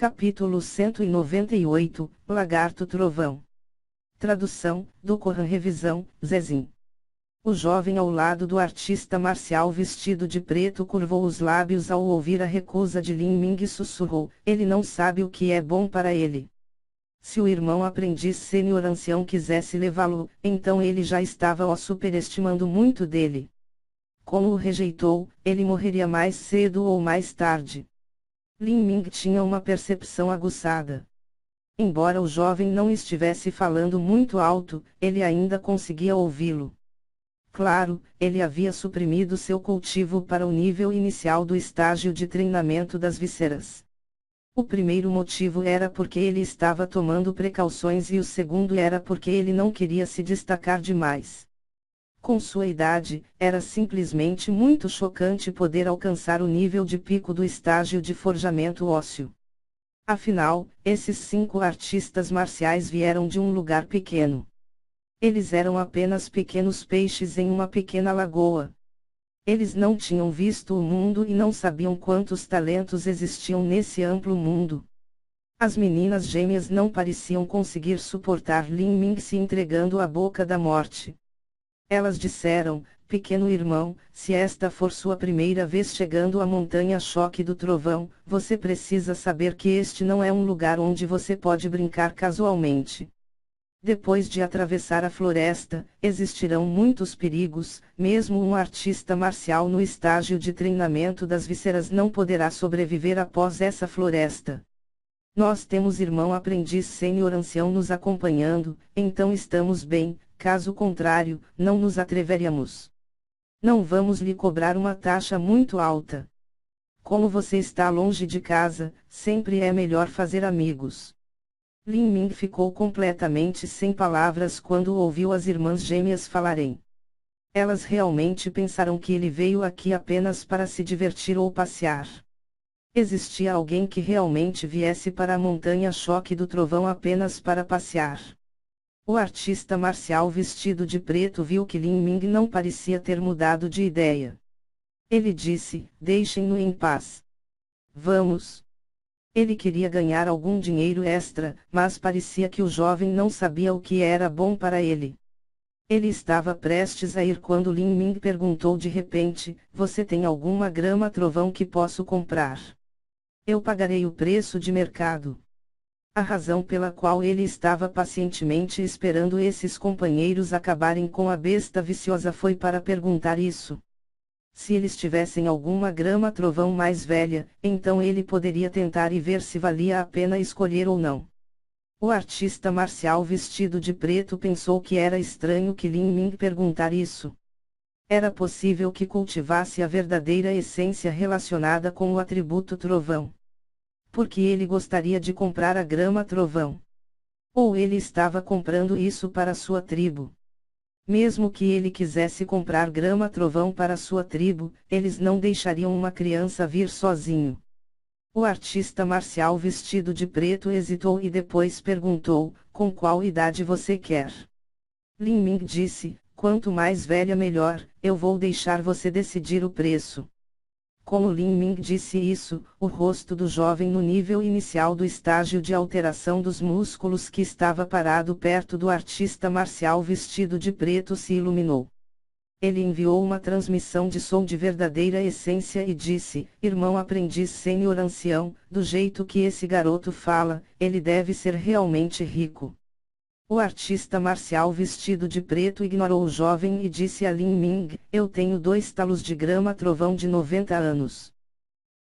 Capítulo 198, Lagarto Trovão. Tradução, do Corran Revisão, Zezin. O jovem ao lado do artista marcial vestido de preto curvou os lábios ao ouvir a recusa de Lin Ming e sussurrou, ele não sabe o que é bom para ele. Se o irmão aprendiz sênior ancião quisesse levá-lo, então ele já estava o superestimando muito dele. Como o rejeitou, ele morreria mais cedo ou mais tarde. Lin Ming tinha uma percepção aguçada. Embora o jovem não estivesse falando muito alto, ele ainda conseguia ouvi-lo. Claro, ele havia suprimido seu cultivo para o nível inicial do estágio de treinamento das vísceras. O primeiro motivo era porque ele estava tomando precauções e o segundo era porque ele não queria se destacar demais. Com sua idade, era simplesmente muito chocante poder alcançar o nível de pico do estágio de forjamento ósseo. Afinal, esses 5 artistas marciais vieram de um lugar pequeno. Eles eram apenas pequenos peixes em uma pequena lagoa. Eles não tinham visto o mundo e não sabiam quantos talentos existiam nesse amplo mundo. As meninas gêmeas não pareciam conseguir suportar Lin Ming se entregando à boca da morte. Elas disseram, pequeno irmão, se esta for sua primeira vez chegando à montanha choque do trovão, você precisa saber que este não é um lugar onde você pode brincar casualmente. Depois de atravessar a floresta, existirão muitos perigos, mesmo um artista marcial no estágio de treinamento das vísceras não poderá sobreviver após essa floresta. Nós temos irmão aprendiz sênior ancião nos acompanhando, então estamos bem. Caso contrário, não nos atreveríamos. Não vamos lhe cobrar uma taxa muito alta. Como você está longe de casa, sempre é melhor fazer amigos. Lin Ming ficou completamente sem palavras quando ouviu as irmãs gêmeas falarem. Elas realmente pensaram que ele veio aqui apenas para se divertir ou passear. Existia alguém que realmente viesse para a montanha choque do trovão apenas para passear. O artista marcial vestido de preto viu que Lin Ming não parecia ter mudado de ideia. Ele disse, deixem-no em paz. Vamos. Ele queria ganhar algum dinheiro extra, mas parecia que o jovem não sabia o que era bom para ele. Ele estava prestes a ir quando Lin Ming perguntou de repente, você tem alguma grama trovão que posso comprar? Eu pagarei o preço de mercado. A razão pela qual ele estava pacientemente esperando esses companheiros acabarem com a besta viciosa foi para perguntar isso. Se eles tivessem alguma grama trovão mais velha, então ele poderia tentar e ver se valia a pena escolher ou não. O artista marcial vestido de preto pensou que era estranho que Lin Ming perguntar isso. Era possível que cultivasse a verdadeira essência relacionada com o atributo trovão. Porque ele gostaria de comprar a grama trovão. Ou ele estava comprando isso para sua tribo. Mesmo que ele quisesse comprar grama trovão para sua tribo, eles não deixariam uma criança vir sozinho. O artista marcial vestido de preto hesitou e depois perguntou, com qual idade você quer? Lin Ming disse, quanto mais velha melhor, eu vou deixar você decidir o preço. Como Lin Ming disse isso, o rosto do jovem no nível inicial do estágio de alteração dos músculos que estava parado perto do artista marcial vestido de preto se iluminou. Ele enviou uma transmissão de som de verdadeira essência e disse, irmão aprendiz sênior ancião, do jeito que esse garoto fala, ele deve ser realmente rico. O artista marcial vestido de preto ignorou o jovem e disse a Lin Ming, eu tenho 2 talos de grama trovão de 90 anos.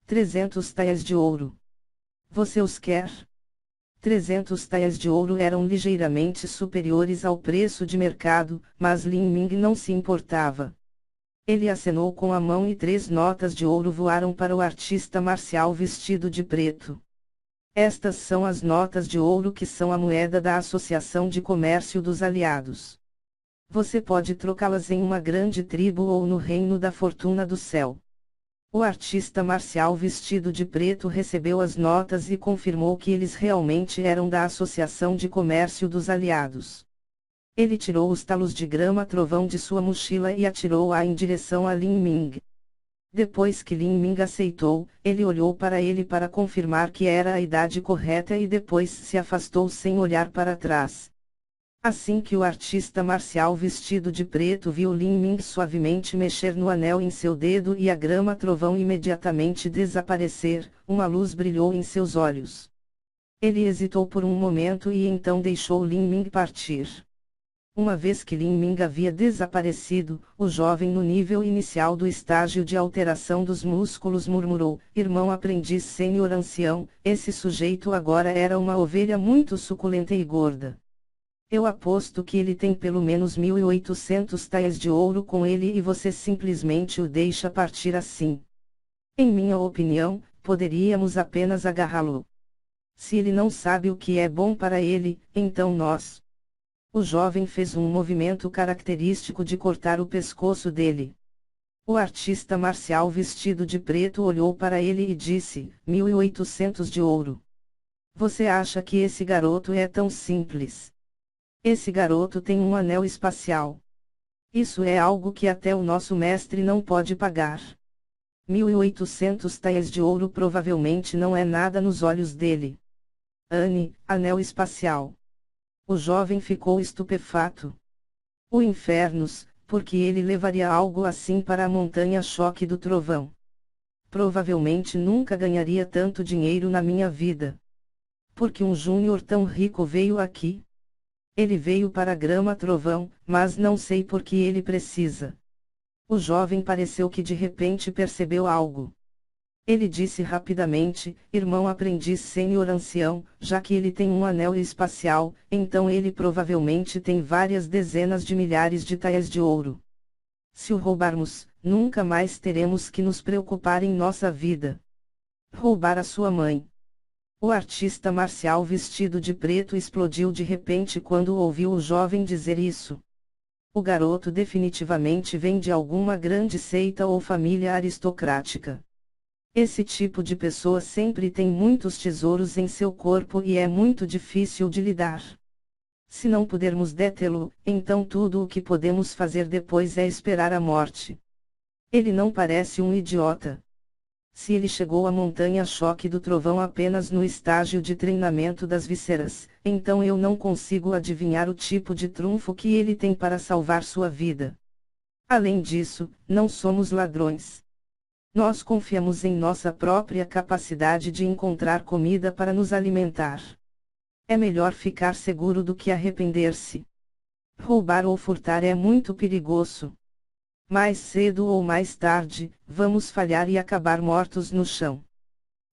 300 taias de ouro. Você os quer? 300 taias de ouro eram ligeiramente superiores ao preço de mercado, mas Lin Ming não se importava. Ele acenou com a mão e 3 notas de ouro voaram para o artista marcial vestido de preto. Estas são as notas de ouro que são a moeda da Associação de Comércio dos Aliados. Você pode trocá-las em uma grande tribo ou no reino da fortuna do céu. O artista marcial vestido de preto recebeu as notas e confirmou que eles realmente eram da Associação de Comércio dos Aliados. Ele tirou os talos de grama trovão de sua mochila e atirou-a em direção a Lin Ming. Depois que Lin Ming aceitou, ele olhou para ele para confirmar que era a idade correta e depois se afastou sem olhar para trás. Assim que o artista marcial vestido de preto viu Lin Ming suavemente mexer no anel em seu dedo e a grama trovão imediatamente desaparecer, uma luz brilhou em seus olhos. Ele hesitou por um momento e então deixou Lin Ming partir. Uma vez que Lin Ming havia desaparecido, o jovem no nível inicial do estágio de alteração dos músculos murmurou: "Irmão aprendiz sênior ancião, esse sujeito agora era uma ovelha muito suculenta e gorda. Eu aposto que ele tem pelo menos 1.800 taias de ouro com ele e você simplesmente o deixa partir assim. Em minha opinião, poderíamos apenas agarrá-lo. Se ele não sabe o que é bom para ele, então nós." O jovem fez um movimento característico de cortar o pescoço dele. O artista marcial vestido de preto olhou para ele e disse: 1.800 de ouro. Você acha que esse garoto é tão simples? Esse garoto tem um anel espacial. Isso é algo que até o nosso mestre não pode pagar. 1.800 taias de ouro provavelmente não é nada nos olhos dele. Anne, anel espacial. O jovem ficou estupefato. O infernos, porque ele levaria algo assim para a montanha-choque do trovão. Provavelmente nunca ganharia tanto dinheiro na minha vida. Porque um júnior tão rico veio aqui? Ele veio para a grama trovão, mas não sei por que ele precisa. O jovem pareceu que de repente percebeu algo. Ele disse rapidamente: "Irmão aprendiz sênior ancião, já que ele tem um anel espacial, então ele provavelmente tem várias dezenas de milhares de taias de ouro. Se o roubarmos, nunca mais teremos que nos preocupar em nossa vida." Roubar a sua mãe. O artista marcial vestido de preto explodiu de repente quando ouviu o jovem dizer isso. O garoto definitivamente vem de alguma grande seita ou família aristocrática. Esse tipo de pessoa sempre tem muitos tesouros em seu corpo e é muito difícil de lidar. Se não pudermos detê-lo, então tudo o que podemos fazer depois é esperar a morte. Ele não parece um idiota. Se ele chegou à montanha-choque do trovão apenas no estágio de treinamento das vísceras, então eu não consigo adivinhar o tipo de trunfo que ele tem para salvar sua vida. Além disso, não somos ladrões. Nós confiamos em nossa própria capacidade de encontrar comida para nos alimentar. É melhor ficar seguro do que arrepender-se. Roubar ou furtar é muito perigoso. Mais cedo ou mais tarde, vamos falhar e acabar mortos no chão.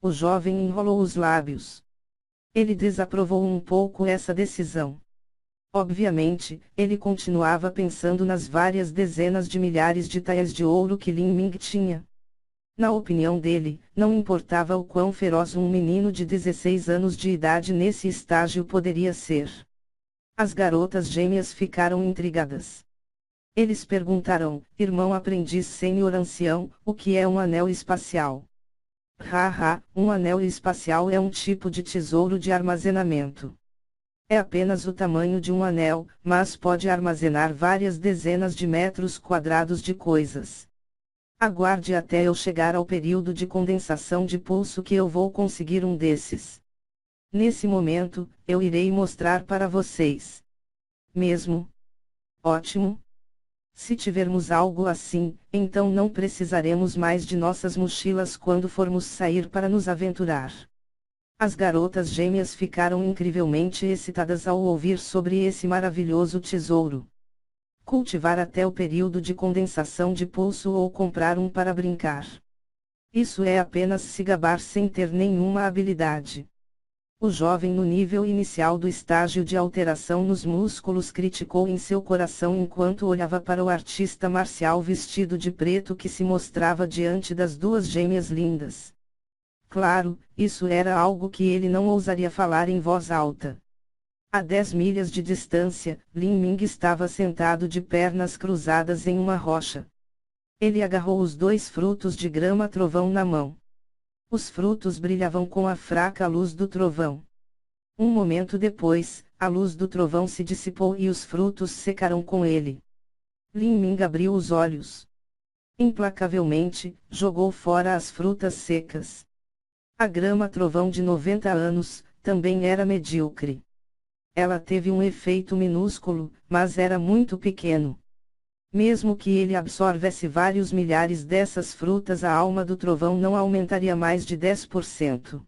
O jovem enrolou os lábios. Ele desaprovou um pouco essa decisão. Obviamente, ele continuava pensando nas várias dezenas de milhares de taias de ouro que Lin Ming tinha. Na opinião dele, não importava o quão feroz um menino de 16 anos de idade nesse estágio poderia ser. As garotas gêmeas ficaram intrigadas. Eles perguntaram: "Irmão aprendiz sênior ancião, o que é um anel espacial?" Haha, um anel espacial é um tipo de tesouro de armazenamento. É apenas o tamanho de um anel, mas pode armazenar várias dezenas de metros quadrados de coisas. Aguarde até eu chegar ao período de condensação de pulso que eu vou conseguir um desses. Nesse momento, eu irei mostrar para vocês. Mesmo? Ótimo. Se tivermos algo assim, então não precisaremos mais de nossas mochilas quando formos sair para nos aventurar. As garotas gêmeas ficaram incrivelmente excitadas ao ouvir sobre esse maravilhoso tesouro. Cultivar até o período de condensação de pulso ou comprar um para brincar. Isso é apenas se gabar sem ter nenhuma habilidade. O jovem no nível inicial do estágio de alteração nos músculos criticou em seu coração enquanto olhava para o artista marcial vestido de preto que se mostrava diante das duas gêmeas lindas. Claro, isso era algo que ele não ousaria falar em voz alta. A 10 milhas de distância, Lin Ming estava sentado de pernas cruzadas em uma rocha. Ele agarrou os 2 frutos de grama trovão na mão. Os frutos brilhavam com a fraca luz do trovão. Um momento depois, a luz do trovão se dissipou e os frutos secaram com ele. Lin Ming abriu os olhos. Implacavelmente, jogou fora as frutas secas. A grama trovão de 90 anos, também era medíocre. Ela teve um efeito minúsculo, mas era muito pequeno. Mesmo que ele absorvesse vários milhares dessas frutas, a alma do trovão não aumentaria mais de 10%.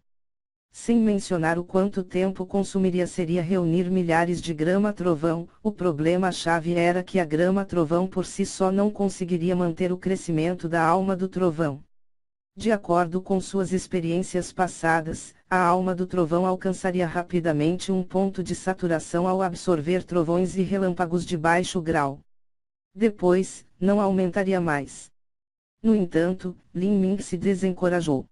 Sem mencionar o quanto tempo consumiria seria reunir milhares de grama trovão, o problema-chave era que a grama trovão por si só não conseguiria manter o crescimento da alma do trovão. De acordo com suas experiências passadas, a alma do trovão alcançaria rapidamente um ponto de saturação ao absorver trovões e relâmpagos de baixo grau. Depois, não aumentaria mais. No entanto, Lin Ming se desencorajou.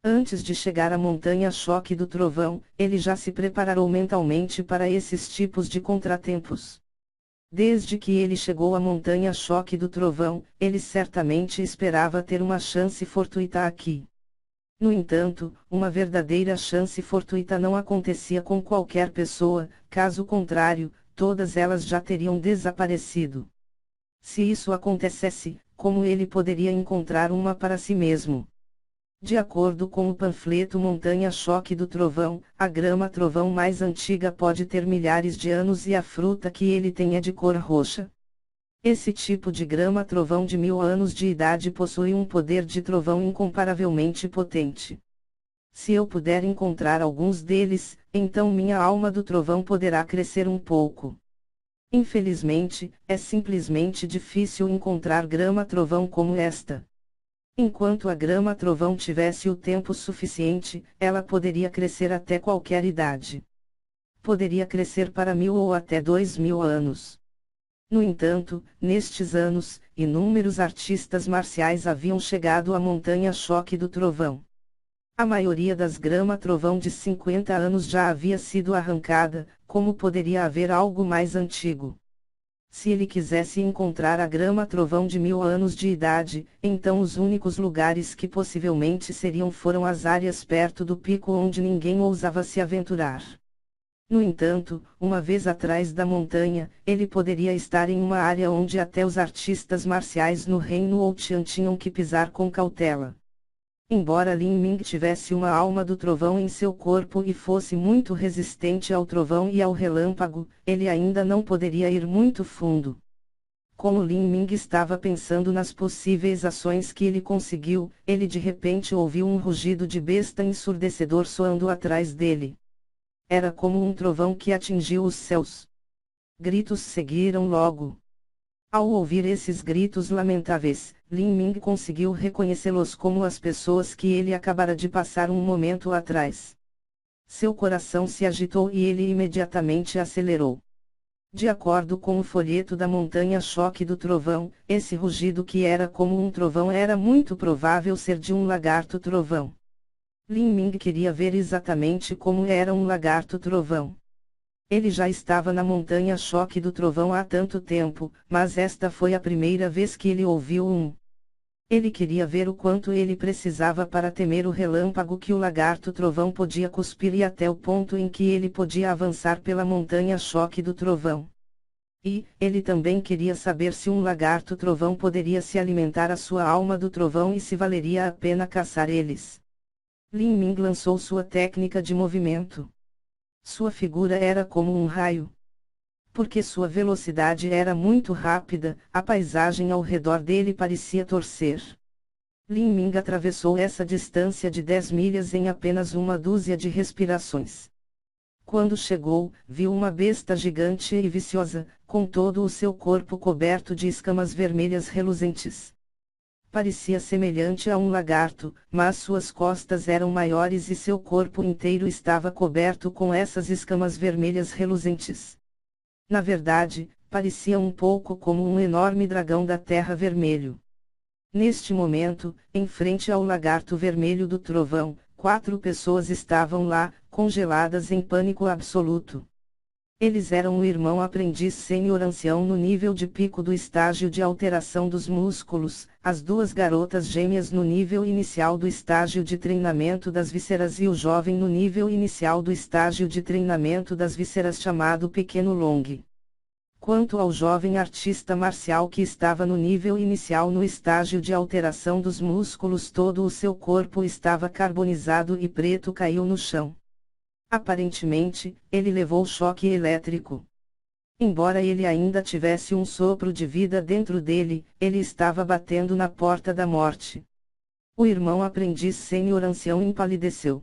Antes de chegar à montanha-choque do trovão, ele já se preparou mentalmente para esses tipos de contratempos. Desde que ele chegou à montanha-choque do trovão, ele certamente esperava ter uma chance fortuita aqui. No entanto, uma verdadeira chance fortuita não acontecia com qualquer pessoa, caso contrário, todas elas já teriam desaparecido. Se isso acontecesse, como ele poderia encontrar uma para si mesmo? De acordo com o panfleto Montanha-choque do Trovão, a grama trovão mais antiga pode ter milhares de anos e a fruta que ele tem é de cor roxa. Esse tipo de grama trovão de 1000 anos de idade possui um poder de trovão incomparavelmente potente. Se eu puder encontrar alguns deles, então minha alma do trovão poderá crescer um pouco. Infelizmente, é simplesmente difícil encontrar grama trovão como esta. Enquanto a grama trovão tivesse o tempo suficiente, ela poderia crescer até qualquer idade. Poderia crescer para 1000 ou até 2000 anos. No entanto, nestes anos, inúmeros artistas marciais haviam chegado à montanha-choque do trovão. A maioria das grama trovão de 50 anos já havia sido arrancada, como poderia haver algo mais antigo? Se ele quisesse encontrar a grama trovão de 1000 anos de idade, então os únicos lugares que possivelmente seriam foram as áreas perto do pico onde ninguém ousava se aventurar. No entanto, uma vez atrás da montanha, ele poderia estar em uma área onde até os artistas marciais no reino Outian tinham que pisar com cautela. Embora Lin Ming tivesse uma alma do trovão em seu corpo e fosse muito resistente ao trovão e ao relâmpago, ele ainda não poderia ir muito fundo. Como Lin Ming estava pensando nas possíveis ações que ele conseguiu, ele de repente ouviu um rugido de besta ensurdecedor soando atrás dele. Era como um trovão que atingiu os céus. Gritos seguiram logo. Ao ouvir esses gritos lamentáveis, Lin Ming conseguiu reconhecê-los como as pessoas que ele acabara de passar um momento atrás. Seu coração se agitou e ele imediatamente acelerou. De acordo com o folheto da montanha-choque do trovão, esse rugido que era como um trovão era muito provável ser de um lagarto trovão. Lin Ming queria ver exatamente como era um lagarto trovão. Ele já estava na montanha-choque do trovão há tanto tempo, mas esta foi a primeira vez que ele ouviu um. Ele queria ver o quanto ele precisava para temer o relâmpago que o lagarto trovão podia cuspir e até o ponto em que ele podia avançar pela montanha-choque do trovão. E, ele também queria saber se um lagarto trovão poderia se alimentar a sua alma do trovão e se valeria a pena caçar eles. Lin Ming lançou sua técnica de movimento. Sua figura era como um raio. Porque sua velocidade era muito rápida, a paisagem ao redor dele parecia torcer. Lin Ming atravessou essa distância de 10 milhas em apenas uma dúzia de respirações. Quando chegou, viu uma besta gigante e viciosa, com todo o seu corpo coberto de escamas vermelhas reluzentes. Parecia semelhante a um lagarto, mas suas costas eram maiores e seu corpo inteiro estava coberto com essas escamas vermelhas reluzentes. Na verdade, parecia um pouco como um enorme dragão da terra vermelho. Neste momento, em frente ao lagarto vermelho do trovão, 4 pessoas estavam lá, congeladas em pânico absoluto. Eles eram o irmão aprendiz sênior ancião no nível de pico do estágio de alteração dos músculos, as 2 garotas gêmeas no nível inicial do estágio de treinamento das vísceras e o jovem no nível inicial do estágio de treinamento das vísceras chamado Pequeno Long. Quanto ao jovem artista marcial que estava no nível inicial no estágio de alteração dos músculos, todo o seu corpo estava carbonizado e preto, caiu no chão. Aparentemente, ele levou choque elétrico. Embora ele ainda tivesse um sopro de vida dentro dele, ele estava batendo na porta da morte. O irmão aprendiz sênior ancião empalideceu.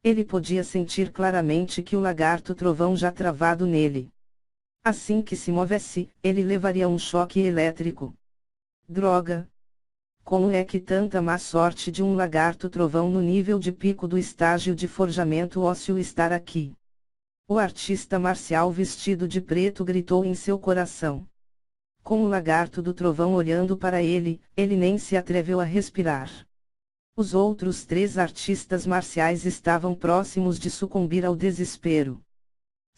Ele podia sentir claramente que o lagarto trovão já travado nele. Assim que se movesse, ele levaria um choque elétrico. Droga! Como é que tanta má sorte de um lagarto trovão no nível de pico do estágio de forjamento ósseo estar aqui? O artista marcial vestido de preto gritou em seu coração. Com o lagarto do trovão olhando para ele, ele nem se atreveu a respirar. Os outros 3 artistas marciais estavam próximos de sucumbir ao desespero.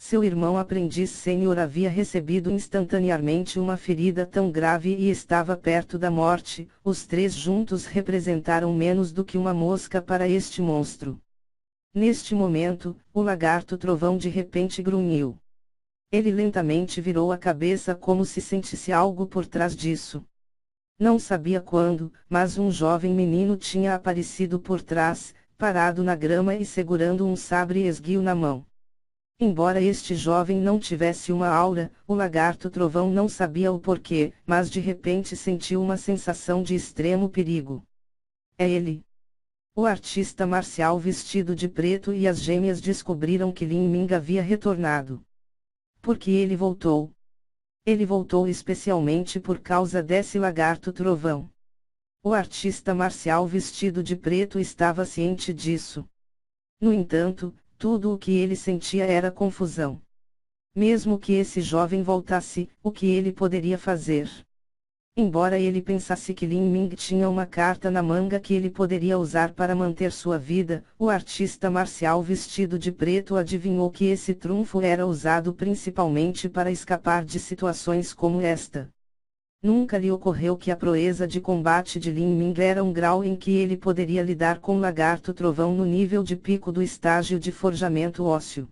Seu irmão aprendiz sênior havia recebido instantaneamente uma ferida tão grave e estava perto da morte. Os 3 juntos representaram menos do que uma mosca para este monstro. Neste momento, o lagarto trovão de repente grunhiu. Ele lentamente virou a cabeça como se sentisse algo por trás disso. Não sabia quando, mas um jovem menino tinha aparecido por trás, parado na grama e segurando um sabre esguio na mão. Embora este jovem não tivesse uma aura, o lagarto trovão não sabia o porquê, mas de repente sentiu uma sensação de extremo perigo. É ele! O artista marcial vestido de preto e as gêmeas descobriram que Lin Ming havia retornado. Por que ele voltou? Ele voltou especialmente por causa desse lagarto trovão. O artista marcial vestido de preto estava ciente disso. No entanto, tudo o que ele sentia era confusão. Mesmo que esse jovem voltasse, o que ele poderia fazer? Embora ele pensasse que Lin Ming tinha uma carta na manga que ele poderia usar para manter sua vida, o artista marcial vestido de preto adivinhou que esse trunfo era usado principalmente para escapar de situações como esta. Nunca lhe ocorreu que a proeza de combate de Lin Ming era um grau em que ele poderia lidar com lagarto trovão no nível de pico do estágio de forjamento ósseo.